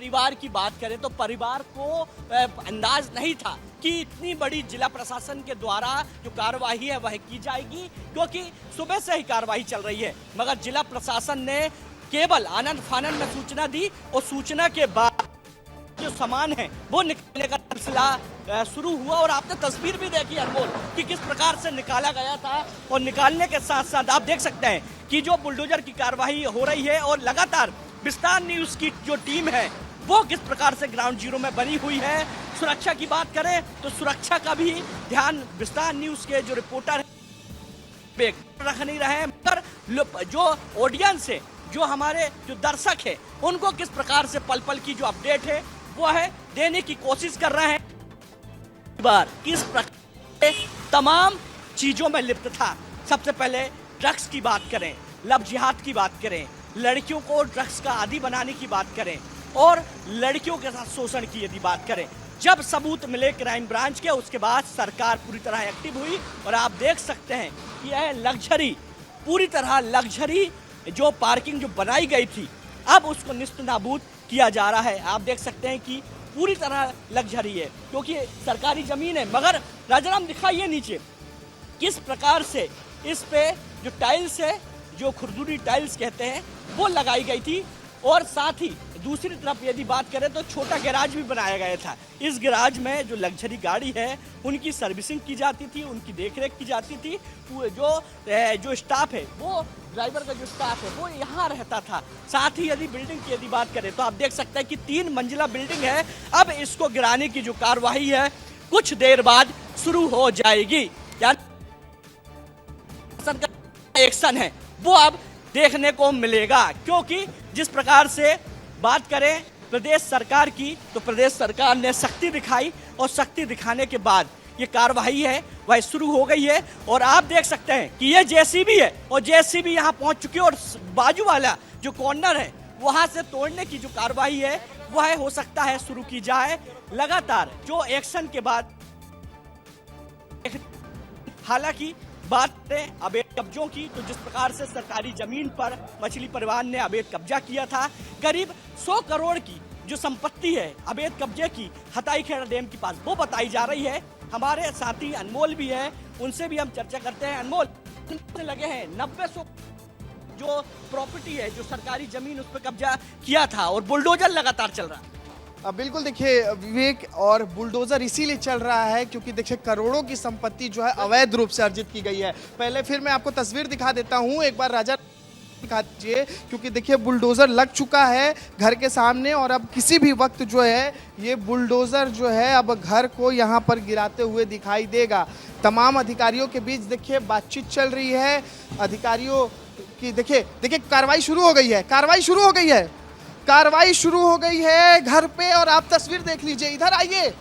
परिवार की बात करें तो परिवार को अंदाज नहीं था कि इतनी बड़ी जिला प्रशासन के द्वारा जो कार्रवाई है वह की जाएगी, क्योंकि सुबह से ही कार्रवाई चल रही है। मगर जिला प्रशासन ने केवल आनंद फानन में सूचना दी और सूचना के बाद जो सामान है वो निकालने का सिलसिला शुरू हुआ। और आपने तस्वीर भी देखी अनमोल कि किस प्रकार से निकाला गया था, और निकालने के साथ साथ आप देख सकते हैं कि जो बुलडोजर की कार्रवाई हो रही है और लगातार विस्तार न्यूज की जो टीम है वो किस प्रकार से ग्राउंड जीरो में बनी हुई है। सुरक्षा की बात करें तो सुरक्षा का भी ध्यान विस्तार न्यूज के जो रिपोर्टर है रख नहीं रहे हैं, मगर जो ऑडियंस है, जो हमारे जो दर्शक है, उनको किस प्रकार से पल पल की जो अपडेट है वो है देने की कोशिश कर रहे हैं। बार किस प्रकार तमाम चीजों में लिप्त था। सबसे पहले ड्रग्स की बात करें, लव जिहाद की बात करें, लड़कियों को ड्रग्स का आदी बनाने की बात करें और लड़कियों के साथ शोषण की यदि बात करें, जब सबूत मिले क्राइम ब्रांच के उसके बाद सरकार पूरी तरह एक्टिव हुई। और आप देख सकते हैं कि यह लग्जरी, पूरी तरह लग्जरी जो पार्किंग जो बनाई गई थी अब उसको निस्त नाबूद किया जा रहा है। आप देख सकते हैं कि पूरी तरह लग्जरी है क्योंकि सरकारी जमीन है। मगर राजाराम दिखाइए नीचे किस प्रकार से इस पे जो टाइल्स है, जो खुरदुरी टाइल्स कहते हैं, वो लगाई गई थी। और साथ ही दूसरी तरफ यदि बात करें तो छोटा गैराज भी बनाया गया था। इस गैराज में जो लग्जरी गाड़ी है उनकी सर्विसिंग की जाती थी, उनकी देखरेख की जाती थी। जो स्टाफ है, वो ड्राइवर का जो स्टाफ है वो यहाँ रहता था। साथ ही यदि बिल्डिंग की यदि बात करें तो आप देख सकते हैं कि 3 मंजिला बिल्डिंग है। अब इसको गिराने की जो कार्रवाई है कुछ देर बाद शुरू हो जाएगी। यानी एक्शन है वो अब देखने को मिलेगा, क्योंकि जिस प्रकार से बात करें प्रदेश सरकार की तो प्रदेश सरकार ने शक्ति दिखाई और शक्ति दिखाने के बाद ये कार्रवाई है वह शुरू हो गई है। और आप देख सकते हैं कि ये जेसीबी है और जेसीबी यहाँ पहुंच चुकी है और बाजू वाला जो कॉर्नर है वहां से तोड़ने की जो कार्रवाई है वह हो सकता है शुरू की जाए लगातार जो एक्शन के बाद। हालांकि बात करें अवैध कब्जों की तो जिस प्रकार से सरकारी जमीन पर मछली परिवार ने अवैध कब्जा किया था, करीब 100 करोड़ की जो संपत्ति है अवैध कब्जे की हताईखेड़ा डैम के पास वो बताई जा रही है। हमारे साथी अनमोल भी है, उनसे भी हम चर्चा करते हैं। अनमोल, लगे हैं 90 जो प्रॉपर्टी है, जो सरकारी जमीन, उस पर कब्जा किया था और बुलडोजर लगातार चल रहा है। बिल्कुल, देखिए विवेक, और बुलडोजर इसीलिए चल रहा है क्योंकि देखिए करोड़ों की संपत्ति जो है अवैध रूप से अर्जित की गई है। पहले फिर मैं आपको तस्वीर दिखा देता हूं, एक बार राजा दिखा दीजिए, क्योंकि देखिए बुलडोजर लग चुका है घर के सामने और अब किसी भी वक्त जो है ये बुलडोजर जो है अब घर को यहाँ पर गिराते हुए दिखाई देगा। तमाम अधिकारियों के बीच देखिए बातचीत चल रही है। अधिकारियों की देखिए कार्रवाई शुरू हो गई है, कार्रवाई शुरू हो गई है, कार्रवाई शुरू हो गई है घर पे। और आप तस्वीर देख लीजिए, इधर आइए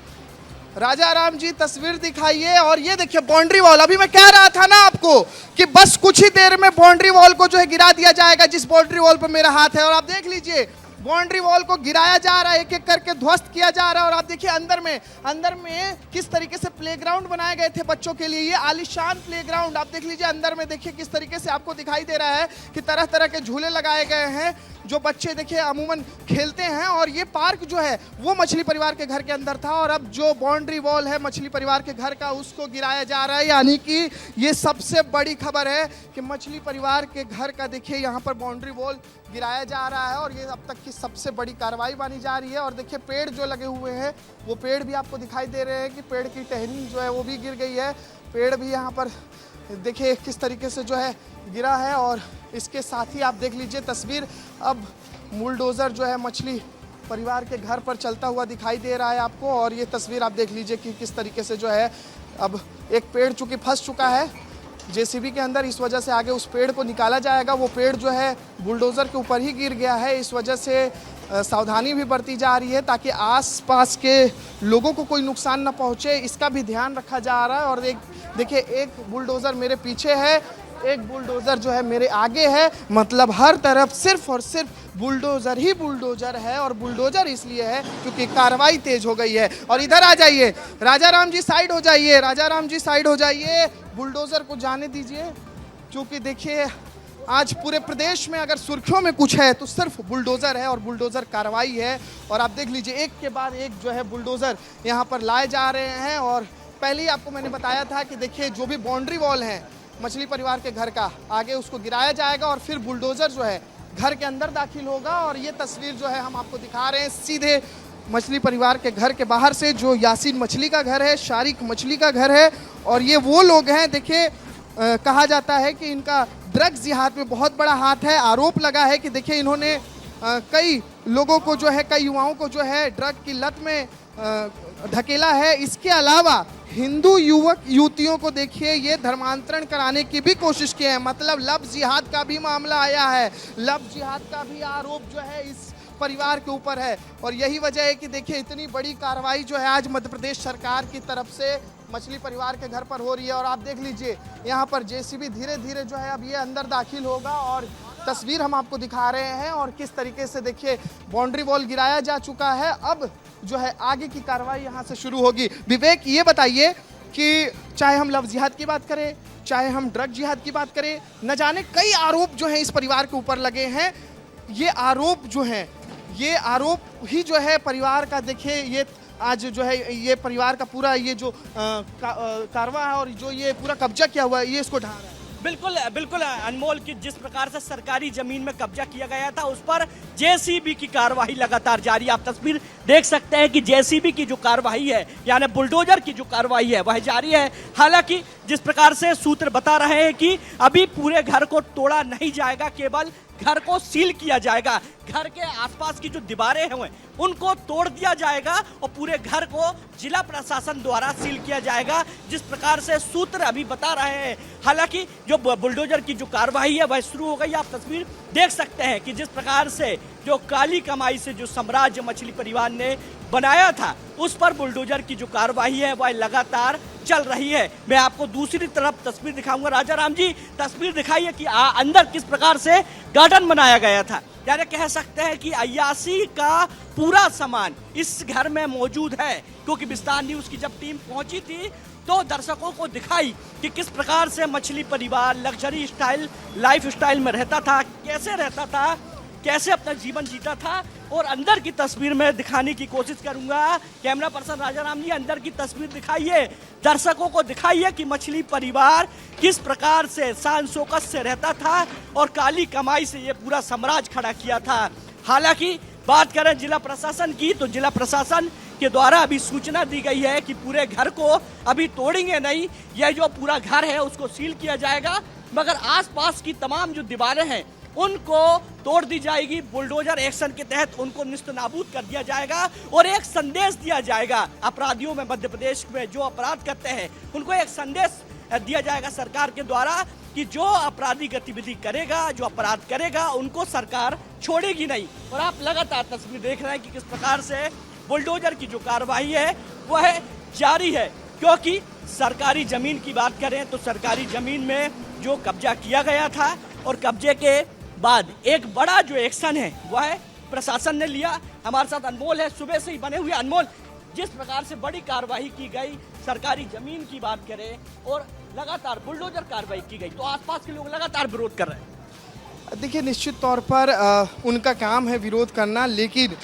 राजाराम जी, तस्वीर दिखाइए। और ये देखिए बाउंड्री वॉल, अभी मैं कह रहा था ना आपको कि बस कुछ ही देर में बाउंड्री वॉल को जो है गिरा दिया जाएगा, जिस बाउंड्री वॉल पर मेरा हाथ है। और आप देख लीजिए बाउंड्री वॉल को गिराया जा रहा है, एक एक करके ध्वस्त किया जा रहा है। और आप देखिए अंदर में किस तरीके से प्लेग्राउंड बनाए गए थे बच्चों के लिए, ये आलीशान प्लेग्राउंड। आप देख लीजिए अंदर में देखिए किस तरीके से आपको दिखाई दे रहा है कि तरह तरह के झूले लगाए गए हैं जो बच्चे देखिए अमूमन खेलते हैं। और ये पार्क जो है वो मछली परिवार के घर के अंदर था और अब जो बाउंड्री वॉल है मछली परिवार के घर का उसको गिराया जा रहा है। यानी कि ये सबसे बड़ी खबर है कि मछली परिवार के घर का देखिए यहाँ पर बाउंड्री वॉल गिराया जा रहा है और ये अब तक की सबसे बड़ी कार्रवाई मानी जा रही है। और देखिए पेड़ जो लगे हुए हैं वो पेड़ भी आपको दिखाई दे रहे हैं कि पेड़ की टहनी जो है वो भी गिर गई है। पेड़ भी यहाँ पर देखिए किस तरीके से जो है गिरा है। और इसके साथ ही आप देख लीजिए तस्वीर, अब बुलडोज़र जो है मछली परिवार के घर पर चलता हुआ दिखाई दे रहा है आपको। और ये तस्वीर आप देख लीजिए कि किस तरीके से जो है अब एक पेड़ चूँकि फंस चुका है जेसीबी के अंदर, इस वजह से आगे उस पेड़ को निकाला जाएगा। वो पेड़ जो है बुलडोज़र के ऊपर ही गिर गया है, इस वजह से सावधानी भी बरती जा रही है ताकि आसपास के लोगों को कोई नुकसान ना पहुंचे, इसका भी ध्यान रखा जा रहा है। और देखिए एक बुलडोज़र मेरे पीछे है, एक बुलडोज़र जो है मेरे आगे है, मतलब हर तरफ सिर्फ और सिर्फ बुलडोज़र ही बुलडोज़र है। और बुलडोज़र इसलिए है क्योंकि कार्रवाई तेज हो गई है। और इधर आ जाइए राजाराम जी, साइड हो जाइए, राजाराम जी साइड हो जाइए, बुलडोज़र को जाने दीजिए। क्योंकि देखिए आज पूरे प्रदेश में अगर सुर्खियों में कुछ है तो सिर्फ बुलडोज़र है और बुलडोज़र कार्रवाई है। और आप देख लीजिए एक के बाद एक जो है बुलडोज़र यहाँ पर लाए जा रहे हैं। और पहले ही आपको मैंने बताया था कि देखिए जो भी बाउंड्री वॉल है मछली परिवार के घर का, आगे उसको गिराया जाएगा और फिर बुलडोज़र जो है घर के अंदर दाखिल होगा। और ये तस्वीर जो है हम आपको दिखा रहे हैं सीधे मछली परिवार के घर के बाहर से, जो यासीन मछली का घर है, शारिक मछली का घर है। और ये वो लोग हैं, देखिए कहा जाता है कि इनका ड्रग्स जिहाद में बहुत बड़ा हाथ है। आरोप लगा है कि देखिए इन्होंने कई लोगों को जो है, कई युवाओं को जो है ड्रग की लत में धकेला है। इसके अलावा हिंदू युवक युवतियों को देखिए ये धर्मांतरण कराने की भी कोशिश की है। मतलब लव जिहाद का भी मामला आया है, लव जिहाद का भी आरोप जो है इस परिवार के ऊपर है। और यही वजह है कि देखिए इतनी बड़ी कार्रवाई जो है आज मध्य प्रदेश सरकार की तरफ से मछली परिवार के घर पर हो रही है। और आप देख लीजिए यहाँ पर जेसीबी धीरे धीरे जो है अब ये अंदर दाखिल होगा और तस्वीर हम आपको दिखा रहे हैं। और किस तरीके से देखिए बाउंड्री वॉल गिराया जा चुका है, अब जो है आगे की कार्रवाई यहाँ से शुरू होगी। विवेक, ये बताइए कि चाहे हम लव जिहाद की बात करें, चाहे हम ड्रग जिहाद की बात करें, न जाने कई आरोप जो है इस परिवार के ऊपर लगे हैं। ये आरोप जो हैं, ये आरोप ही जो है परिवार का, देखिए ये आज जो है ये परिवार का पूरा ये जो कारवा है और जो ये पूरा कब्जा किया हुआ है, ये इसको ढा रहा है। बिल्कुल बिल्कुल अनमोल, की जिस प्रकार से सरकारी जमीन में कब्जा किया गया था उस पर जेसीबी की कार्रवाई लगातार जारी। आप तस्वीर देख सकते हैं कि जेसीबी की जो कार्रवाई है, यानी बुलडोजर की जो कार्रवाई है वह जारी है। हालांकि जिस प्रकार से सूत्र बता रहे हैं कि अभी पूरे घर को तोड़ा नहीं जाएगा, केवल घर को सील किया जाएगा। घर के आसपास की जो दीवारें हैं उनको तोड़ दिया जाएगा और पूरे घर को जिला प्रशासन द्वारा सील किया जाएगा, जिस प्रकार से सूत्र अभी बता रहे हैं। हालांकि जो बुलडोजर की जो कार्रवाई है वह शुरू हो गई। आप तस्वीर देख सकते हैं कि जिस प्रकार से जो काली कमाई से जो साम्राज्य मछली परिवार ने बनाया था उस पर बुलडोजर की जो कार्रवाई है वह लगातार चल रही है। मैं आपको दूसरी तरफ तस्वीर दिखाऊंगा। राजा राम जी, तस्वीर दिखाइए कि अंदर किस प्रकार से गार्डन बनाया गया था। यानी कह सकते हैं कि अय्यासी का पूरा सामान इस घर में मौजूद है, क्योंकि विस्तार न्यूज की जब टीम पहुंची थी तो दर्शकों को दिखाई कि किस प्रकार से मछली परिवार लग्जरी स्टाइल लाइफ स्टाइल में रहता था, कैसे रहता था, कैसे अपना जीवन जीता था। और अंदर की तस्वीर में दिखाने की कोशिश करूंगा। कैमरा पर्सन राजा राम जी, अंदर की तस्वीर दिखाइए, दर्शकों को दिखाइए कि मछली परिवार किस प्रकार से शान शौकत से रहता था और काली कमाई से ये पूरा साम्राज्य खड़ा किया था। हालांकि बात करें जिला प्रशासन की, तो जिला प्रशासन के द्वारा अभी सूचना दी गई है कि पूरे घर को अभी तोड़ेंगे नहीं, यह जो पूरा घर है उसको सील किया जाएगा, मगर आसपास की तमाम जो दीवारें हैं उनको तोड़ दी जाएगी। बुलडोजर एक्शन के तहत उनको निस्त नाबूद कर दिया जाएगा और एक संदेश दिया जाएगा अपराधियों में, मध्य प्रदेश में जो अपराध करते हैं उनको एक संदेश दिया जाएगा सरकार के द्वारा कि जो अपराधी गतिविधि करेगा, जो अपराध करेगा, उनको सरकार छोड़ेगी नहीं। और आप लगातार तस्वीर देख रहे हैं कि किस प्रकार से बुलडोजर की जो कार्रवाई है वह जारी है। क्योंकि सरकारी जमीन की बात करें तो सरकारी जमीन में जो कब्जा किया गया था और कब्जे के बाद एक बड़ा जो एक्शन है वह प्रशासन ने लिया। हमारे साथ अनमोल है, सुबह से ही बने हुए। अनमोल, जिस प्रकार से बड़ी कार्रवाई की गई, सरकारी जमीन की बात करें और लगातार बुलडोजर कार्रवाई की गई, तो आसपास के लोग लगातार विरोध कर रहे हैं। देखिए निश्चित तौर पर उनका काम है विरोध करना, लेकिन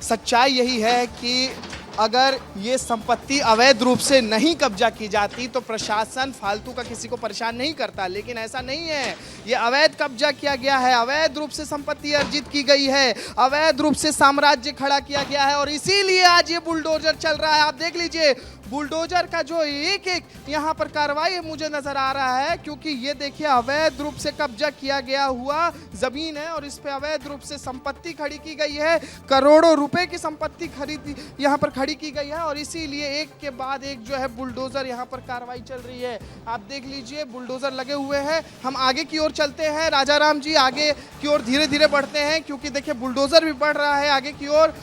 सच्चाई यही है कि अगर ये संपत्ति अवैध रूप से नहीं कब्जा की जाती तो प्रशासन फालतू का किसी को परेशान नहीं करता। लेकिन ऐसा नहीं है, ये अवैध कब्जा किया गया है, अवैध रूप से संपत्ति अर्जित की गई है, अवैध रूप से साम्राज्य खड़ा किया गया है और इसीलिए आज ये बुलडोजर चल रहा है। आप देख लीजिए बुलडोजर का जो एक एक यहाँ पर कार्रवाई मुझे नजर आ रहा है, क्योंकि ये देखिए अवैध रूप से कब्जा किया गया हुआ जमीन है और इस पे अवैध रूप से संपत्ति खड़ी की गई है। करोड़ों रुपए की संपत्ति खरीदी यहाँ पर खड़ी की गई है और इसीलिए एक के बाद एक जो है बुलडोजर यहाँ पर कार्रवाई चल रही है। आप देख लीजिए बुलडोजर लगे हुए हैं। हम आगे की ओर चलते हैं। राजा राम जी, आगे की ओर धीरे धीरे बढ़ते हैं, क्योंकि देखिए बुलडोजर भी बढ़ रहा है आगे की ओर।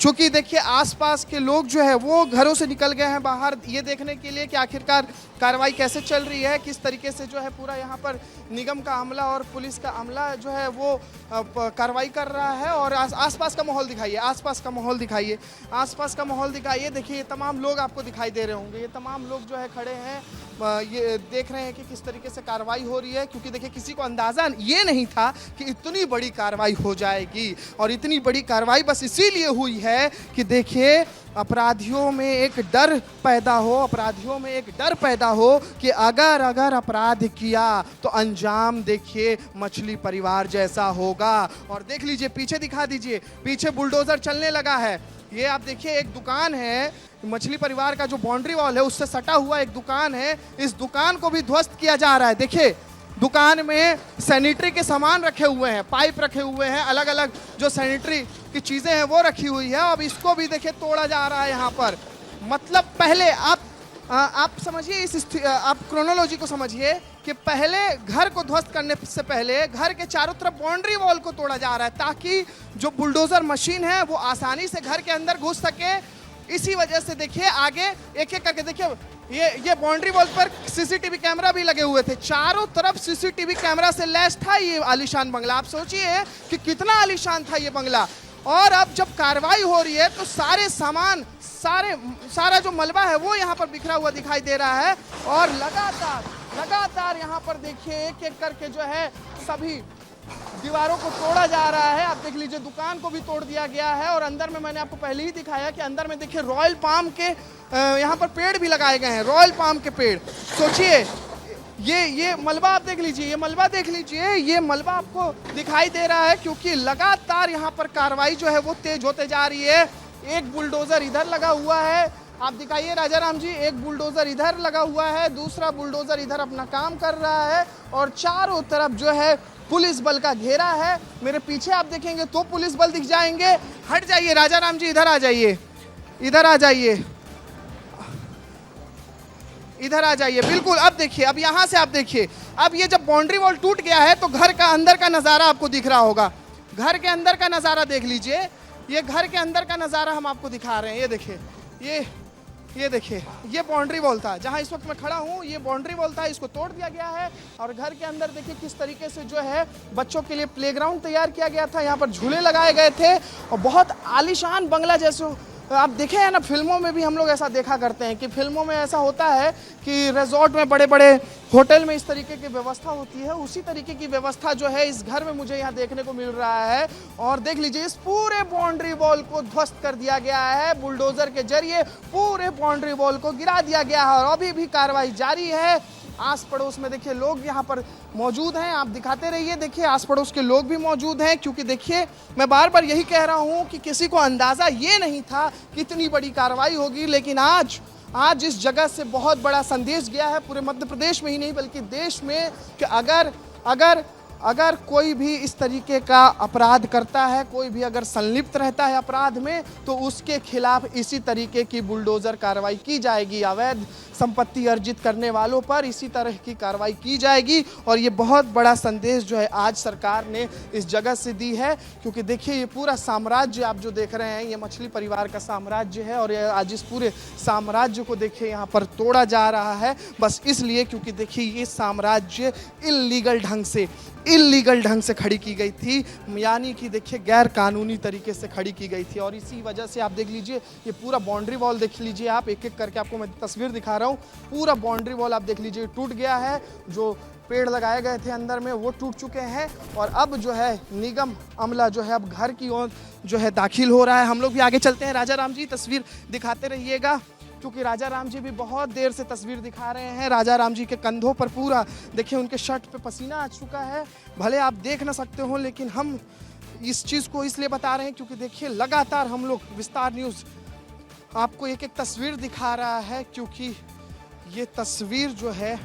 चूँकि देखिए आसपास के लोग जो है वो घरों से निकल गए हैं बाहर, ये देखने के लिए कि आखिरकार कार्रवाई कैसे चल रही है, किस तरीके से जो है पूरा यहाँ पर निगम का अमला और पुलिस का अमला जो है वो कार्रवाई कर रहा है। और आसपास का माहौल दिखाइए, आसपास का माहौल दिखाइए, आसपास का माहौल दिखाइए। देखिए ये तमाम लोग आपको दिखाई दे रहे होंगे, ये तमाम लोग जो है खड़े हैं ये देख रहे हैं कि किस तरीके से कार्रवाई हो रही है, क्योंकि देखिए किसी को अंदाज़ा ये नहीं था कि इतनी बड़ी कार्रवाई हो जाएगी। और इतनी बड़ी कार्रवाई बस इसीलिए हुई है कि देखिए अपराधियों में एक डर पैदा हो, अपराधियों में एक डर पैदा हो कि अगर अपराध किया तो अंजाम देखिए मछली परिवार जैसा होगा। और देख लीजिए पीछे, दिखा दीजिए, पीछे बुलडोजर चलने लगा है। ये आप देखिए एक दुकान है, मछली परिवार का जो बाउंड्री वॉल है उससे सटा हुआ एक दुकान है, इस दुकान को भी ध्वस्त किया जा रहा है। देखिए दुकान में सैनिटरी के सामान रखे हुए हैं, पाइप रखे हुए हैं, अलग अलग जो सैनिटरी की चीज़ें हैं वो रखी हुई है। अब इसको भी देखिए तोड़ा जा रहा है यहाँ पर। मतलब पहले आप समझिए आप क्रोनोलॉजी को समझिए कि पहले घर को ध्वस्त करने से पहले घर के चारों तरफ बाउंड्री वॉल को तोड़ा जा रहा है, ताकि जो बुलडोजर मशीन है वो आसानी से घर के अंदर घुस सके। इसी वजह से देखिए आगे एक एक करके देखिए ये बाउंड्री वॉल पर सीसीटीवी कैमरा भी लगे हुए थे, चारों तरफ सीसीटीवी कैमरा से लैस था ये आलीशान बंगला। आप सोचिए कि कितना आलीशान था ये बंगला। और अब जब कार्रवाई हो रही है तो सारे सामान, सारा जो मलबा है वो यहाँ पर बिखरा हुआ दिखाई दे रहा है। और लगातार यहाँ पर देखिए एक एक करके जो है सभी दीवारों को तोड़ा जा रहा है। आप देख लीजिए दुकान को भी तोड़ दिया गया है। और अंदर में मैंने आपको पहले ही दिखाया कि अंदर में देखिए रॉयल पाम के यहाँ पर पेड़ भी लगाए गए हैं, रॉयल पाम के पेड़। सोचिए ये मलबा आप देख लीजिए, ये मलबा देख लीजिए, ये मलबा आपको दिखाई दे रहा है क्योंकि लगातार यहाँ पर कार्रवाई जो है वो तेज होते जा रही है। एक बुलडोजर इधर लगा हुआ है, आप दिखाइए राजा राम जी, एक बुलडोजर इधर लगा हुआ है, दूसरा बुलडोजर इधर अपना काम कर रहा है। और चारों तरफ जो है पुलिस बल का घेरा है। मेरे पीछे आप देखेंगे तो पुलिस बल दिख जाएंगे। हट जाइए राजा राम जी, इधर आ जाइए, इधर आ जाइए, इधर आ जाइए। बिल्कुल अब देखिए, अब यहाँ से आप देखिए, अब ये जब बाउंड्री वॉल टूट गया है तो घर का अंदर का नज़ारा आपको दिख रहा होगा। घर के अंदर का नज़ारा देख लीजिए, ये घर के अंदर का नज़ारा हम आपको दिखा रहे हैं। ये देखिए, ये देखिए, ये बाउंड्री वॉल था जहाँ इस वक्त मैं खड़ा हूँ, ये बाउंड्री वॉल था, इसको तोड़ दिया गया है। और घर के अंदर देखिए किस तरीके से जो है बच्चों के लिए प्लेग्राउंड तैयार किया गया था, यहाँ पर झूले लगाए गए थे। और बहुत आलीशान बंगला जैसे आप देखे हैं ना, फिल्मों में भी हम लोग ऐसा देखा करते हैं कि फिल्मों में ऐसा होता है कि रिजॉर्ट में, बड़े बड़े होटल में इस तरीके की व्यवस्था होती है, उसी तरीके की व्यवस्था जो है इस घर में मुझे यहाँ देखने को मिल रहा है। और देख लीजिए इस पूरे बाउंड्री वॉल को ध्वस्त कर दिया गया है, बुलडोजर के जरिए पूरे बाउंड्री वॉल को गिरा दिया गया है। और अभी भी कार्रवाई जारी है। आस पड़ोस में देखिए लोग यहाँ पर मौजूद हैं, आप दिखाते रहिए। देखिए आस पड़ोस के लोग भी मौजूद हैं, क्योंकि देखिए मैं बार बार यही कह रहा हूँ कि किसी को अंदाज़ा ये नहीं था कि इतनी बड़ी कार्रवाई होगी। लेकिन आज इस जगह से बहुत बड़ा संदेश गया है पूरे मध्य प्रदेश में ही नहीं बल्कि देश में, कि अगर कोई भी इस तरीके का अपराध करता है, कोई भी अगर संलिप्त रहता है अपराध में, तो उसके खिलाफ इसी तरीके की बुलडोज़र कार्रवाई की जाएगी। अवैध संपत्ति अर्जित करने वालों पर इसी तरह की कार्रवाई की जाएगी। और ये बहुत बड़ा संदेश जो है आज सरकार ने इस जगह से दी है, क्योंकि देखिए ये पूरा साम्राज्य आप जो देख रहे हैं, ये मछली परिवार का साम्राज्य है। और आज इस पूरे साम्राज्य को देखिए यहाँ पर तोड़ा जा रहा है, बस इसलिए क्योंकि देखिए ये साम्राज्य इल्लीगल ढंग से खड़ी की गई थी, यानी कि देखिए गैर कानूनी तरीके से खड़ी की गई थी। और इसी वजह से आप देख लीजिए ये पूरा बाउंड्री वॉल देख लीजिए आप, एक एक करके आपको मैं तस्वीर दिखा रहा हूँ। पूरा बाउंड्री वॉल आप देख लीजिए टूट गया है, जो पेड़ लगाए गए थे अंदर में वो टूट चुके हैं। और अब जो है निगम अमला जो है अब घर की ओर जो है दाखिल हो रहा है। हम लोग भी आगे चलते हैं। राजा राम जी तस्वीर दिखाते रहिएगा, क्योंकि राजा राम जी भी बहुत देर से तस्वीर दिखा रहे हैं। राजा राम जी के कंधों पर पूरा देखिए उनके शर्ट पे पसीना आ चुका है। भले आप देख ना सकते हो, लेकिन हम इस चीज़ को इसलिए बता रहे हैं क्योंकि देखिए लगातार हम लोग विस्तार न्यूज़ आपको एक एक तस्वीर दिखा रहा है, क्योंकि ये तस्वीर जो है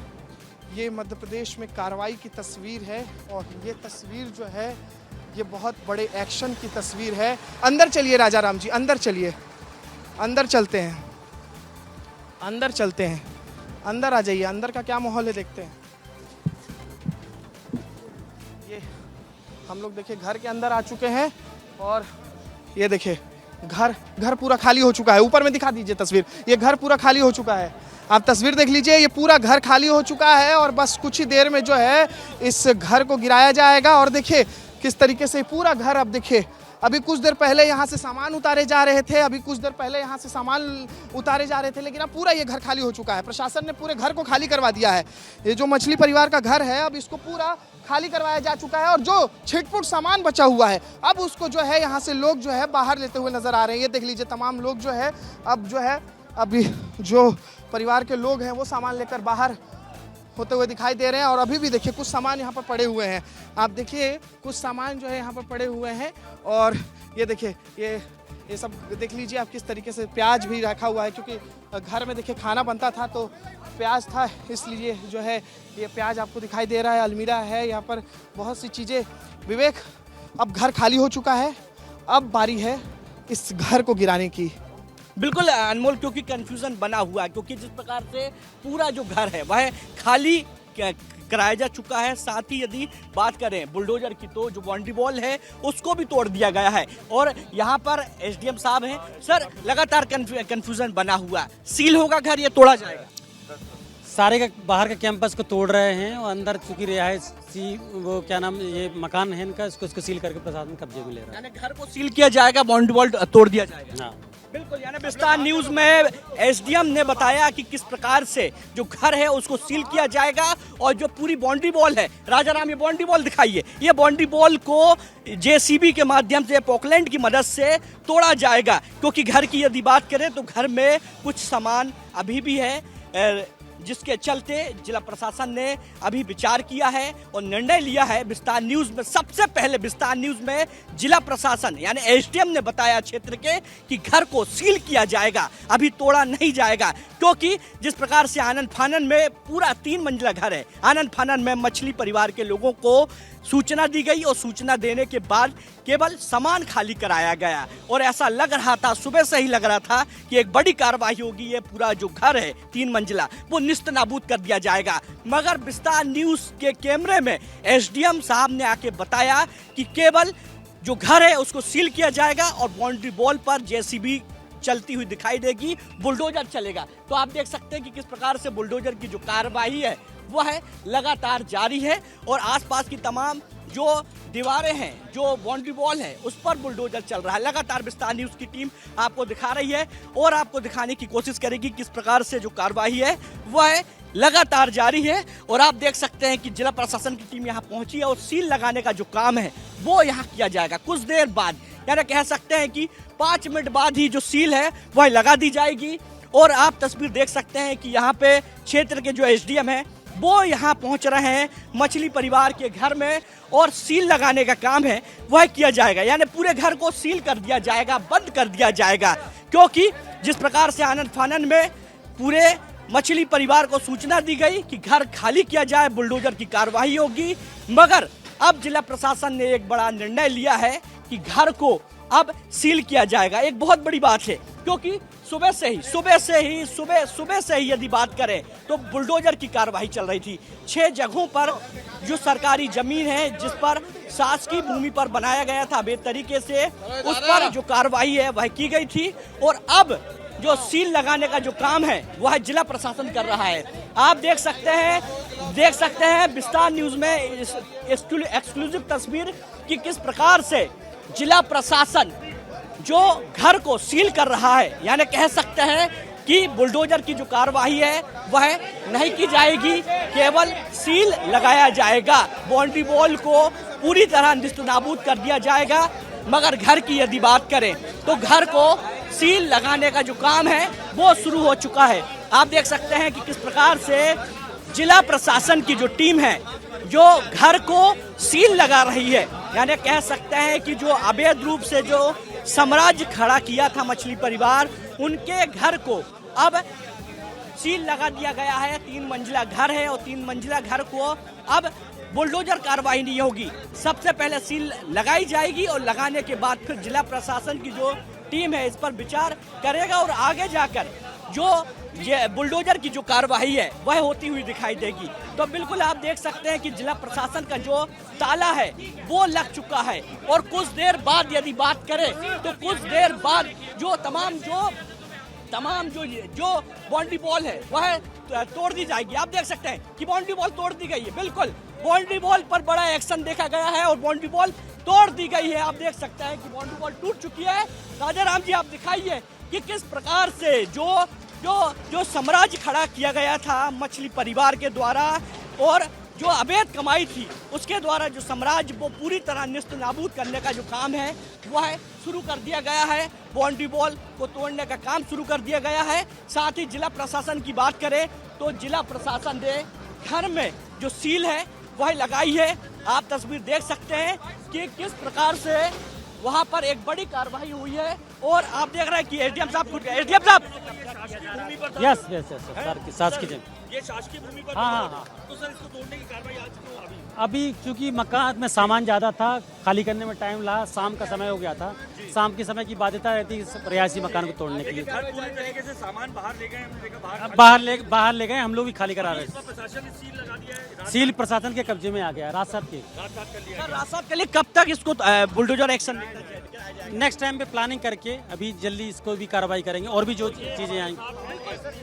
ये मध्य प्रदेश में कार्रवाई की तस्वीर है। और ये तस्वीर जो है ये बहुत बड़े एक्शन की तस्वीर है। अंदर चलिए राजा राम जी, अंदर चलिए, अंदर चलते हैं, अंदर चलते हैं, अंदर आ जाइए। अंदर का क्या माहौल है देखते हैं। ये हम लोग देखिए घर के अंदर आ चुके हैं और ये देखिए घर पूरा खाली हो चुका है। ऊपर में दिखा दीजिए तस्वीर, ये घर पूरा खाली हो चुका है। आप तस्वीर देख लीजिए, ये पूरा घर खाली हो चुका है और बस कुछ ही देर में जो है इस घर को गिराया जाएगा। और देखिए किस तरीके से पूरा घर अब देखिए अभी कुछ देर पहले यहाँ से सामान उतारे जा रहे थे, अभी कुछ देर पहले यहाँ से सामान उतारे जा रहे थे, लेकिन अब पूरा ये घर खाली हो चुका है। प्रशासन ने पूरे घर को खाली करवा दिया है। ये जो मछली परिवार का घर है, अब इसको पूरा खाली करवाया जा चुका है और जो छिटपुट सामान बचा हुआ है, अब उसको जो है यहाँ से लोग जो है बाहर लेते हुए नजर आ रहे हैं। ये देख लीजिए, तमाम लोग जो है अब जो है अभी जो परिवार के लोग हैं वो सामान लेकर बाहर होते हुए दिखाई दे रहे हैं। और अभी भी देखिए कुछ सामान यहाँ पर पड़े हुए हैं, आप देखिए कुछ सामान जो है यहाँ पर पड़े हुए हैं। और ये देखिए ये सब देख लीजिए आप किस तरीके से, प्याज भी रखा हुआ है क्योंकि घर में देखिए खाना बनता था तो प्याज था, इसलिए जो है ये प्याज आपको दिखाई दे रहा है। अलमीरा है यहाँ पर, बहुत सी चीज़ें। विवेक, अब घर खाली हो चुका है, अब बारी है इस घर को गिराने की। बिल्कुल अनमोल, क्योंकि कंफ्यूजन बना हुआ है, क्योंकि जिस प्रकार से पूरा जो घर है वह खाली कराया जा चुका है। साथ ही यदि बात करें बुलडोजर की तो जो बाउंड्री वॉल है उसको भी तोड़ दिया गया है। और यहाँ पर एसडीएम साहब हैं। सर, लगातार कंफ्यूजन बना हुआ है, सील होगा घर, ये तोड़ा जाएगा? सारे का बाहर के कैंपस को तोड़ रहे हैं और अंदर चूंकि रिहायशी वो क्या नाम ये मकान है इनका, इसको सील करके प्रशासन कब्जे में ले रहा है। यानी घर को सील किया जाएगा, बाउंड्री वॉल तोड़ दिया जाएगा। हाँ बिल्कुल, यानी विस्तार न्यूज में एसडीएम ने बताया कि किस प्रकार से जो घर है उसको सील किया जाएगा और जो पूरी बाउंड्री वॉल है, राजा राम ये बाउंड्री वॉल दिखाइए, ये बाउंड्री वॉल को जेसीबी के माध्यम से, पोकलैंड की मदद से तोड़ा जाएगा। क्योंकि घर की यदि बात करें तो घर में कुछ सामान अभी भी है, जिसके चलते जिला प्रशासन ने अभी विचार किया है और निर्णय लिया है। विस्तार न्यूज में सबसे पहले विस्तार न्यूज में जिला प्रशासन यानी एसडीएम ने बताया क्षेत्र के कि घर को सील किया जाएगा, अभी तोड़ा नहीं जाएगा। क्योंकि जिस प्रकार से आनन फानन में पूरा 3 मंजिला घर है, आनन फानन में मछली परिवार के लोगों को सूचना दी गई और सूचना देने के बाद केवल सामान खाली कराया गया और ऐसा लग रहा था, सुबह से ही लग रहा था कि एक बड़ी कार्रवाई होगी, ये पूरा जो घर है 3 मंजिला वो निस्त नाबूद कर दिया जाएगा। मगर विस्तार न्यूज के कैमरे में एसडीएम साहब ने आके बताया कि केवल जो घर है उसको सील किया जाएगा और बाउंड्री वॉल पर जेसीबी चलती हुई दिखाई देगी, बुलडोजर चलेगा। तो आप देख सकते हैं कि किस प्रकार से बुलडोजर की जो कार्रवाई है वह है लगातार जारी है और आसपास की तमाम जो दीवारें हैं, जो बाउंड्री वॉल है, उस पर बुलडोजर चल रहा है। लगातार विस्तार न्यूज की टीम आपको दिखा रही है और आपको दिखाने की कोशिश करेगी किस प्रकार से जो कार्रवाई है वह लगातार जारी है। और आप देख सकते हैं कि जिला प्रशासन की टीम यहाँ पहुंची है और सील लगाने का जो काम है वो यहाँ किया जाएगा कुछ देर बाद, यानी कह सकते हैं कि 5 मिनट बाद ही जो सील है वह लगा दी जाएगी। और आप तस्वीर देख सकते हैं कि यहाँ पे क्षेत्र के जो एसडीएम है वो यहाँ पहुँच रहे हैं मछली परिवार के घर में और सील लगाने का काम है वह किया जाएगा, यानी पूरे घर को सील कर दिया जाएगा, बंद कर दिया जाएगा। क्योंकि जिस प्रकार से आनन फानन में पूरे मछली परिवार को सूचना दी गई कि घर खाली किया जाए, बुलडोजर की कार्रवाई होगी, मगर अब जिला प्रशासन ने एक बड़ा निर्णय लिया है कि घर को अब सील किया जाएगा। एक बहुत बड़ी बात है क्योंकि सुबह से ही यदि बात करें तो बुलडोजर की कार्रवाई चल रही थी। 6 जगहों पर जो सरकारी जमीन है जिस पर शासकीय भूमि पर बनाया गया था अवैध तरीके से, उस पर जो कार्रवाई है वह की गई थी और अब जो सील लगाने का जो काम है वह जिला प्रशासन कर रहा है। आप देख सकते हैं विस्तार न्यूज में एक्सक्लूसिव तस्वीर कि किस प्रकार से जिला प्रशासन जो घर को सील कर रहा है, यानी कह सकते हैं कि बुलडोजर की जो कार्रवाई है वह नहीं की जाएगी, केवल सील लगाया जाएगा, बाउंड्री वॉल को पूरी तरह निस्तनाबूद कर दिया जाएगा। मगर घर की यदि बात करें तो घर को सील लगाने का जो काम है वो शुरू हो चुका है। आप देख सकते हैं कि किस प्रकार से जिला प्रशासन की जो टीम है जो घर को सील लगा रही है, यानी कह सकते हैं कि जो अवैध रूप से जो साम्राज्य खड़ा किया था मछली परिवार, उनके घर को अब सील लगा दिया गया है। 3 मंजिला घर है और 3 मंजिला घर को अब बुलडोजर कार्रवाई नहीं होगी, सबसे पहले सील लगाई जाएगी और लगाने के बाद फिर जिला प्रशासन की जो टीम है इस पर विचार करेगा और आगे जाकर जो ये बुलडोजर की जो कार्रवाई है वह होती हुई दिखाई देगी। तो बिल्कुल आप देख सकते हैं कि जिला प्रशासन का जो ताला है वो लग चुका है और कुछ देर बाद यदि बात करें तो कुछ देर बाद जो तमाम जो बाउंड्री वॉल है वह तोड़ दी जाएगी। आप देख सकते हैं कि बाउंड्री वॉल तोड़ दी गई है, बिल्कुल बाउंड्री वॉल पर बड़ा एक्शन देखा गया है और बाउंड्री वॉल तोड़ दी गई है। आप देख सकते हैं कि बाउंड्री वॉल टूट चुकी है। राजा राम जी, आप दिखाइए कि किस प्रकार से जो साम्राज्य खड़ा किया गया था मछली परिवार के द्वारा और जो अवैध कमाई थी उसके द्वारा जो साम्राज्य वो पूरी तरह निस्त नाबूद करने का जो काम है वह शुरू कर दिया गया है। बाउंड्री वॉल को तोड़ने का काम शुरू कर दिया गया है। साथ ही जिला प्रशासन की बात करें तो जिला प्रशासन ने घर में जो सील है वह लगाई है। आप तस्वीर देख सकते हैं कि किस प्रकार से वहां पर एक बड़ी कार्रवाई हुई है और आप देख रहे हैं कि एसडीएम साहब यस यस यस सर शासकीय जमीन, ये शासकीय भूमि पर हाँ। तो सर इसको तोड़ने की कार्रवाई आज क्यों अभी क्योंकि मकान में सामान ज़्यादा था, खाली करने में टाइम लगा, शाम का समय हो गया था। शाम के समय की बाध्यता रहती है रिहायशी मकान को तोड़ने के लिए। पूरी तरीके से सामान बाहर ले गए, हमने देखा बाहर ले गए, हम लोग भी खाली करा रहे हैं। प्रशासन ने सील लगा दिया है। सील प्रशासन के कब्जे में आ गया रात सात के। सर रात के लिए कब तक इसको बुलडोजर एक्शन नेक्स्ट टाइम पे प्लानिंग करके अभी जल्दी इसको भी कार्रवाई करेंगे और भी जो चीजें आएंगी।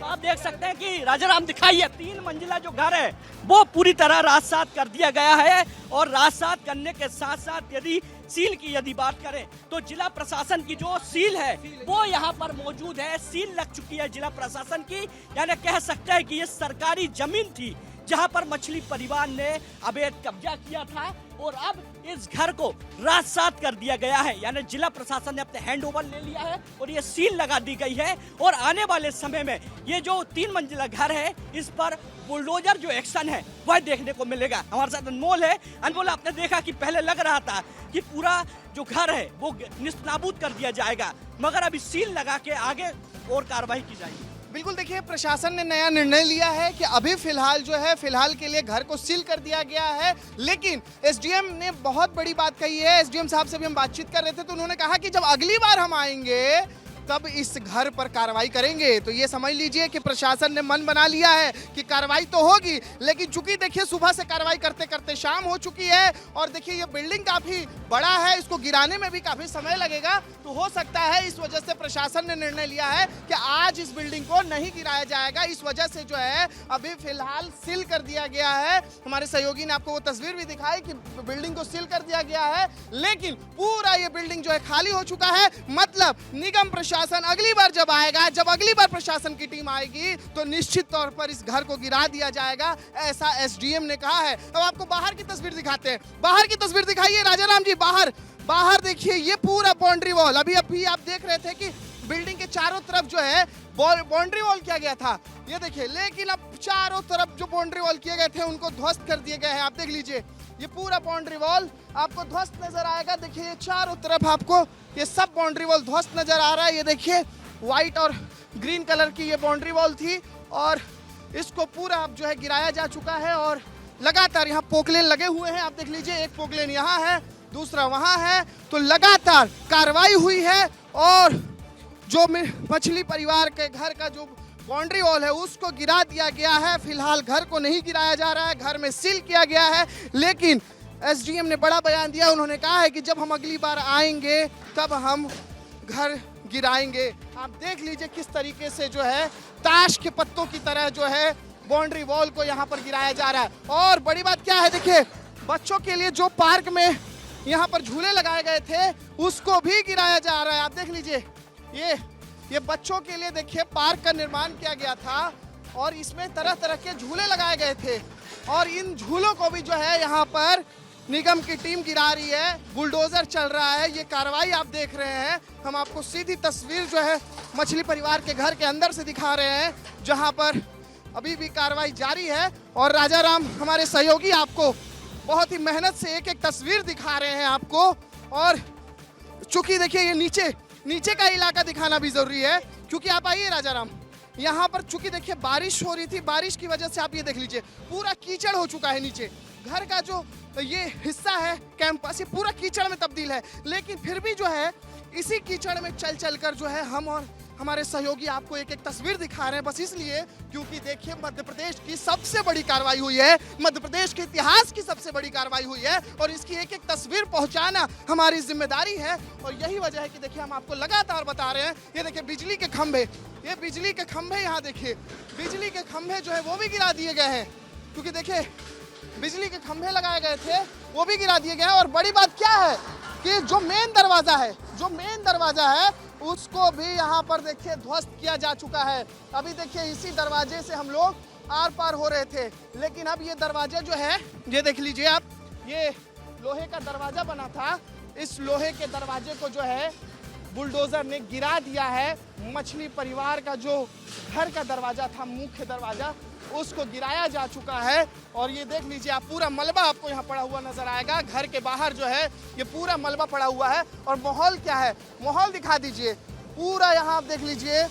आप देख सकते हैं कि राजा राम दिखाइए 3 मंजिला जो घर है वो पूरी तरह रात सात कर दिया गया है और रात सात करने के साथ साथ यदि बात करें तो जिला प्रशासन की जो सील है वो यहाँ पर मौजूद है। सील लग चुकी है जिला प्रशासन की, यानी कह सकते हैं कि ये सरकारी जमीन थी जहां पर मछली परिवार ने अवैध कब्जा किया था और अब इस घर को रात सात कर दिया गया है। यानी जिला प्रशासन ने अपने हैंड ओवर ले लिया है और ये सील लगा दी गई है और आने वाले समय में ये जो 3 मंजिला घर है इस पर बुलडोजर जो एक्शन है वह देखने को मिलेगा। हमारे साथ अनमोल है। अनमोल, आपने देखा कि पहले लग रहा था कि पूरा जो घर है वो निस्तनाबूद कर दिया जाएगा, मगर अभी सील लगा के आगे और कार्रवाई की जाएगी। बिल्कुल, देखिए प्रशासन ने नया निर्णय लिया है कि अभी फिलहाल के लिए घर को सील कर दिया गया है। लेकिन एसडीएम ने बहुत बड़ी बात कही है। एसडीएम साहब से भी हम बातचीत कर रहे थे तो उन्होंने कहा कि जब अगली बार हम आएंगे तब इस घर पर कार्रवाई करेंगे। तो ये समझ लीजिए कि प्रशासन ने मन बना लिया है कि कार्रवाई तो होगी, लेकिन चूंकि देखिए सुबह से कार्रवाई करते करते शाम हो चुकी है और देखिए ये बिल्डिंग काफी बड़ा है, इसको गिराने में भी काफी समय लगेगा। तो हो सकता है इस वजह से प्रशासन ने निर्णय लिया है कि आज इस बिल्डिंग को नहीं गिराया जाएगा। इस वजह से जो है अभी फिलहाल सील कर दिया गया है। हमारे सहयोगी ने आपको वो तस्वीर भी दिखाई कि बिल्डिंग को सील कर दिया गया है, लेकिन पूरा ये बिल्डिंग जो है खाली हो चुका है। मतलब निगम प्रशासन अगली बार जब आएगा, जब अगली बार प्रशासन की टीम आएगी तो निश्चित तौर पर इस घर को गिरा दिया जाएगा, ऐसा एसडीएम ने कहा है। अब आपको बाहर की तस्वीर दिखाते हैं। बाहर की तस्वीर दिखाइए राजा राम जी। बाहर देखिए ये पूरा बाउंड्री वॉल, अभी आप देख रहे थे कि बिल्डिंग के चारों तरफ जो है बाउंड्री वॉल किया गया था, ये देखिए। लेकिन अब चारों तरफ जो बाउंड्री वॉल किए गए थे उनको ध्वस्त कर दिए गए हैं। आप देख लीजिए ये पूरा बाउंड्री वॉल आपको ध्वस्त नजर आएगा। देखिए ये चारों तरफ आपको ये सब बाउंड्री वॉल ध्वस्त नजर आ रहा है। ये देखिए व्हाइट और ग्रीन कलर की ये बाउंड्री वॉल थी और इसको पूरा अब जो है गिराया जा चुका है और लगातार यहाँ पोकलेन लगे हुए हैं। आप देख लीजिए एक पोकलेन यहाँ है, दूसरा वहाँ है, तो लगातार कार्रवाई हुई है और जो मछली परिवार के घर का जो बाउंड्री वॉल है उसको गिरा दिया गया है। फिलहाल घर को नहीं गिराया जा रहा है, घर में सील किया गया है। लेकिन एसडीएम ने बड़ा बयान दिया, उन्होंने कहा है कि जब हम अगली बार आएंगे तब हम घर गिराएंगे। आप देख लीजिए किस तरीके से जो है ताश के पत्तों की तरह जो है बाउंड्री वॉल को यहाँ पर गिराया जा रहा है। और बड़ी बात क्या है, देखिए बच्चों के लिए जो पार्क में यहाँ पर झूले लगाए गए थे उसको भी गिराया जा रहा है। आप देख लीजिए ये बच्चों के लिए देखिए पार्क का निर्माण किया गया था और इसमें तरह तरह के झूले लगाए गए थे और इन झूलों को भी जो है यहाँ पर निगम की टीम गिरा रही है। बुलडोजर चल रहा है, ये कार्रवाई आप देख रहे हैं। हम आपको सीधी तस्वीर जो है मछली परिवार के घर के अंदर से दिखा रहे हैं जहाँ पर अभी भी कार्रवाई जारी है और राजा राम हमारे सहयोगी आपको बहुत ही मेहनत से एक एक तस्वीर दिखा रहे हैं आपको। और चूंकि देखिए ये नीचे का इलाका दिखाना भी जरूरी है क्योंकि आप आइए राजा राम, यहाँ पर चूंकि देखिए बारिश हो रही थी, बारिश की वजह से आप ये देख लीजिए पूरा कीचड़ हो चुका है। नीचे घर का जो ये हिस्सा है कैंपस, ये पूरा कीचड़ में तब्दील है। लेकिन फिर भी जो है इसी कीचड़ में चल कर जो है हम और हमारे सहयोगी आपको एक एक तस्वीर दिखा रहे हैं, बस इसलिए क्योंकि देखिए मध्य प्रदेश की सबसे बड़ी कार्रवाई हुई है, मध्य प्रदेश के इतिहास की सबसे बड़ी कार्रवाई हुई है और इसकी एक एक तस्वीर पहुंचाना हमारी जिम्मेदारी है। और यही वजह है कि देखिए हम आपको लगातार बता रहे हैं। ये देखिए बिजली के खंभे, ये बिजली के खंभे, यहाँ देखिए बिजली के खंभे जो है वो भी गिरा दिए गए हैं क्योंकि देखिए बिजली के खंभे लगाए गए थे वो भी गिरा दिए गए हैं। और बड़ी बात क्या है कि जो मेन दरवाजा है उसको भी यहाँ पर देखिए ध्वस्त किया जा चुका है। अभी देखिए इसी दरवाजे से हम लोग आर पार हो रहे थे, लेकिन अब ये दरवाजा जो है, ये देख लीजिए आप, ये लोहे का दरवाजा बना था, इस लोहे के दरवाजे को जो है बुलडोजर ने गिरा दिया है। मछली परिवार का जो घर का दरवाजा था, मुख्य दरवाजा, उसको गिराया जा चुका है। और ये देख लीजिए आप, पूरा मलबा आपको यहाँ पड़ा हुआ नजर आएगा। घर के बाहर जो है ये पूरा मलबा पड़ा हुआ है। और माहौल क्या है, माहौल दिखा दीजिए पूरा। यहाँ आप देख लीजिए,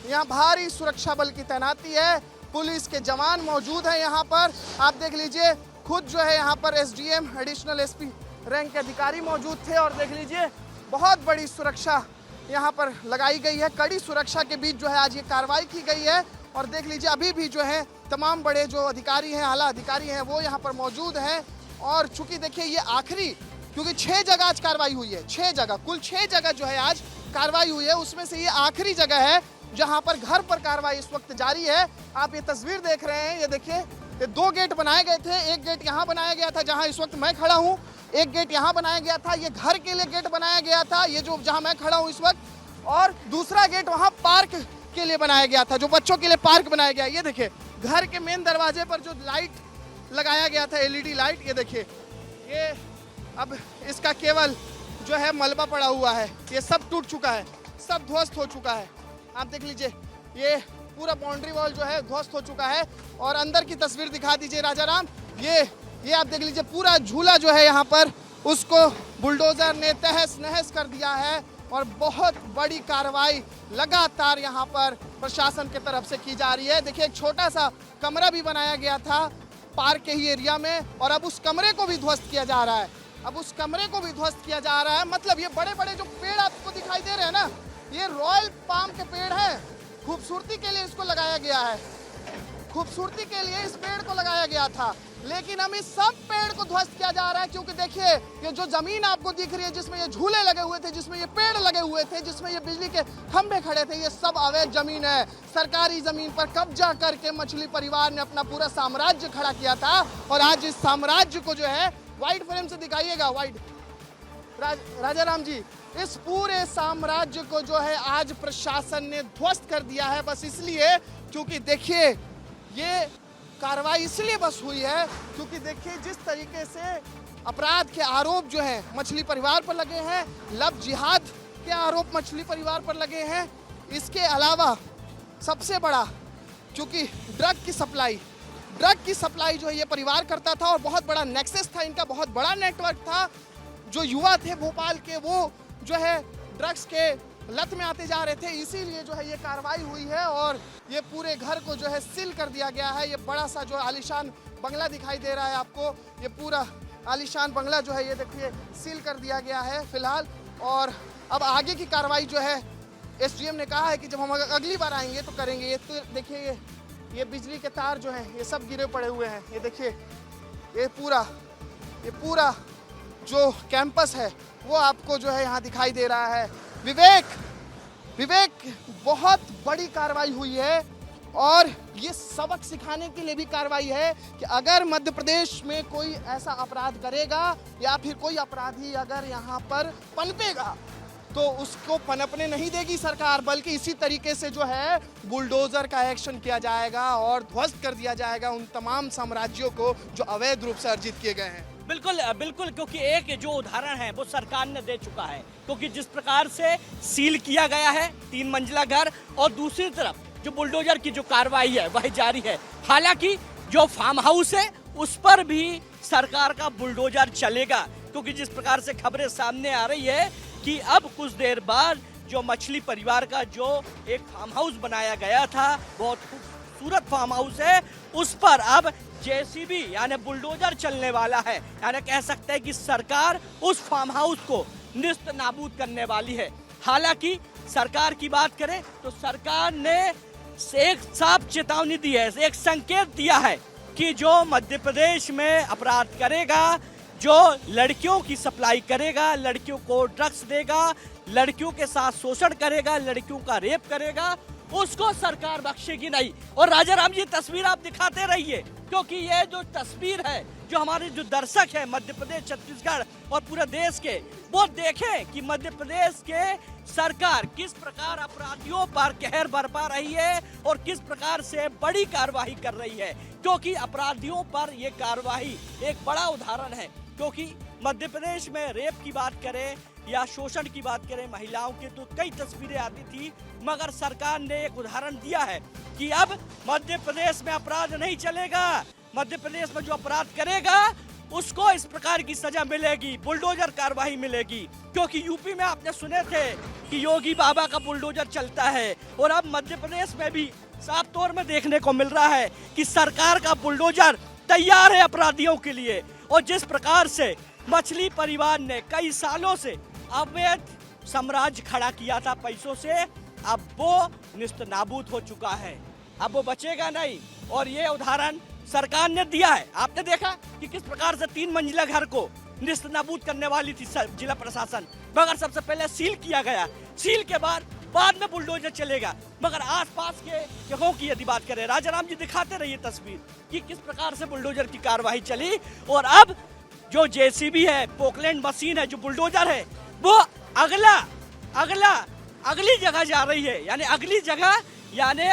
यहाँ भारी सुरक्षा बल की तैनाती है, पुलिस के जवान मौजूद हैं यहाँ पर। आप देख लीजिए खुद जो है यहाँ पर एसडीएम, एडिशनल एसपी रैंक के अधिकारी मौजूद थे। और देख लीजिए बहुत बड़ी सुरक्षा यहाँ पर लगाई गई है। कड़ी सुरक्षा के बीच जो है आज ये कार्रवाई की गई है। और देख लीजिए अभी भी जो है तमाम बड़े जो अधिकारी हैं, आला अधिकारी हैं, वो यहाँ पर मौजूद हैं। और चूंकि देखिए ये आखिरी, क्योंकि 6 जगह आज कार्रवाई हुई है, 6 जगह, कुल 6 जगह जो है आज कार्रवाई हुई है, उसमें से ये आखिरी जगह है जहाँ पर घर पर कार्रवाई इस वक्त जारी है। आप ये तस्वीर देख रहे हैं, ये देखिए, ये 2 गेट बनाए गए थे। एक गेट यहाँ बनाया गया था जहाँ इस वक्त मैं खड़ा हूँ, एक गेट यहाँ बनाया गया था, ये घर के लिए गेट बनाया गया था, ये जो जहाँ मैं खड़ा हूँ इस वक्त, और दूसरा गेट वहाँ पार्क के लिए बनाया गया था, जो बच्चों के लिए पार्क बनाया गया। ये देखिए घर के मेन दरवाजे पर जो लाइट लगाया गया था, एलईडी लाइट, ये देखिए, ये अब इसका केवल जो है मलबा पड़ा हुआ है, ये सब टूट चुका है, सब ध्वस्त हो चुका है। आप देख लीजिए ये पूरा बाउंड्री वॉल जो है ध्वस्त हो चुका है। और अंदर की तस्वीर दिखा दीजिए राजाराम, ये आप देख लीजिए पूरा झूला जो है यहाँ पर, उसको बुलडोजर ने तहस नहस कर दिया है। और बहुत बड़ी कार्रवाई लगातार यहाँ पर प्रशासन की तरफ से की जा रही है। देखिए एक छोटा सा कमरा भी बनाया गया था पार्क के ही एरिया में, और अब उस कमरे को भी ध्वस्त किया जा रहा है, अब उस कमरे को भी ध्वस्त किया जा रहा है। मतलब ये बड़े बड़े जो पेड़ आपको दिखाई दे रहे हैं ना, ये रॉयल पाम के पेड़ हैं, खूबसूरती के लिए इसको लगाया गया है, खूबसूरती के लिए इस पेड़ को लगाया गया था। लेकिन हम इस सब पेड़ को ध्वस्त किया जा रहा है, क्योंकि देखिए ये जो जमीन आपको दिख रही है, जिसमें ये झूले लगे हुए थे, जिसमें ये पेड़ लगे हुए थे, जिसमें ये बिजली के खंभे खड़े थे, ये सब अवैध जमीन है। सरकारी जमीन पर कब्जा करके मछली परिवार ने अपना पूरा साम्राज्य खड़ा किया था। और आज इस साम्राज्य को जो है, वाइड फ्रेम से दिखाइएगा, वाइड, राजाराम जी, इस पूरे साम्राज्य को जो है आज प्रशासन ने ध्वस्त कर दिया है। बस इसलिए क्योंकि देखिए ये कार्रवाई इसलिए बस हुई है क्योंकि देखिए जिस तरीके से अपराध के आरोप जो है मछली परिवार पर लगे हैं, लव जिहाद के आरोप मछली परिवार पर लगे हैं। इसके अलावा सबसे बड़ा, क्योंकि ड्रग की सप्लाई जो है ये परिवार करता था, और बहुत बड़ा नेक्सस था इनका, बहुत बड़ा नेटवर्क था। जो युवा थे भोपाल के, वो जो है ड्रग्स के लत में आते जा रहे थे, इसीलिए जो है ये कार्रवाई हुई है। और ये पूरे घर को जो है सील कर दिया गया है। ये बड़ा सा जो आलीशान बंगला दिखाई दे रहा है आपको, ये पूरा आलीशान बंगला जो है ये देखिए सील कर दिया गया है फिलहाल। और अब आगे की कार्रवाई जो है एसडीएम ने कहा है कि जब हम अगली बार आएंगे तो करेंगे। ये तो देखिए ये बिजली के तार जो हैं ये सब गिरे पड़े हुए हैं। ये देखिए ये पूरा जो कैंपस है वो आपको जो है यहाँ दिखाई दे रहा है। विवेक बहुत बड़ी कार्रवाई हुई है, और ये सबक सिखाने के लिए भी कार्रवाई है कि अगर मध्य प्रदेश में कोई ऐसा अपराध करेगा या फिर कोई अपराधी अगर यहाँ पर पनपेगा तो उसको पनपने नहीं देगी सरकार, बल्कि इसी तरीके से जो है बुलडोजर का एक्शन किया जाएगा और ध्वस्त कर दिया जाएगा उन तमाम साम्राज्यों को जो अवैध रूप से अर्जित किए गए हैं। बिल्कुल, क्योंकि एक जो उदाहरण है वो सरकार ने दे चुका है, क्योंकि जिस प्रकार से सील किया गया है 3 मंजिला घर, और दूसरी तरफ जो बुलडोजर की जो कार्रवाई है वह जारी है। हालांकि जो फार्म हाउस है उस पर भी सरकार का बुलडोजर चलेगा, क्योंकि जिस प्रकार से खबरें सामने आ रही है कि अब कुछ देर बाद जो मछली परिवार का जो एक फार्म हाउस बनाया गया था, बहुत खूबसूरत फार्म हाउस है, उस पर अब जेसीबी यानी बुलडोजर चलने वाला है। यानी कह सकते हैं कि सरकार उस फार्म हाउस को निस्त नाबूद करने वाली है। हालांकि सरकार की बात करें तो सरकार ने एक साफ चेतावनी दी है, एक संकेत दिया है कि जो मध्य प्रदेश में अपराध करेगा, जो लड़कियों की सप्लाई करेगा, लड़कियों को ड्रग्स देगा, लड़कियों के साथ शोषण करेगा, लड़कियों का रेप करेगा, उसको सरकार बख्शेगी नहीं। और राजाराम जी तस्वीर आप दिखाते रहिए, क्योंकि ये जो तस्वीर है जो हमारे जो दर्शक है मध्य प्रदेश, छत्तीसगढ़ और पूरे देश के, वो देखें कि मध्य प्रदेश के सरकार किस प्रकार अपराधियों पर कहर बरपा रही है और किस प्रकार से बड़ी कार्रवाई कर रही है। क्योंकि अपराधियों पर ये कार्रवाई एक बड़ा उदाहरण है। क्योंकि मध्य प्रदेश में रेप की बात करें या शोषण की बात करें महिलाओं की, तो कई तस्वीरें आती थी, मगर सरकार ने एक उदाहरण दिया है कि अब मध्य प्रदेश में अपराध नहीं चलेगा। मध्य प्रदेश में जो अपराध करेगा उसको इस प्रकार की सजा मिलेगी, बुलडोजर कार्रवाई मिलेगी। क्योंकि यूपी में आपने सुने थे कि योगी बाबा का बुलडोजर चलता है, और अब मध्य प्रदेश में भी साफ तौर में देखने को मिल रहा है कि सरकार का बुलडोजर तैयार है अपराधियों के लिए। और जिस प्रकार से मछली परिवार ने कई सालों से अवैध साम्राज्य खड़ा किया था पैसों से, अब वो निस्त नाबूद हो चुका है, अब वो बचेगा नहीं। और ये उदाहरण सरकार ने दिया है। आपने देखा कि किस प्रकार से 3 मंजिला घर को निस्त नाबूद करने वाली थी जिला प्रशासन, मगर सबसे पहले सील किया गया। सील के बाद में बुलडोजर चलेगा। मगर आसपास के जगहों की यदि बात करें, राजा राम जी दिखाते रहिए तस्वीर कि किस प्रकार से बुलडोजर की कार्रवाई चली। और अब जो जेसीबी है, पोकलैंड मशीन है, जो बुलडोजर है, वो अगली जगह जा रही है। यानी अगली जगह, यानी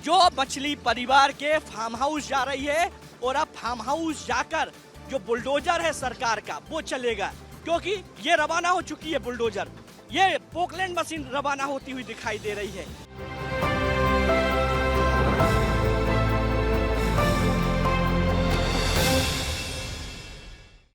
जो मछली परिवार के फार्म हाउस जा रही है। और अब फार्म हाउस जाकर जो बुलडोजर है सरकार का, वो चलेगा। क्योंकि ये रवाना हो चुकी है बुलडोजर, ये पोकलैंड मशीन रवाना होती हुई दिखाई दे रही है।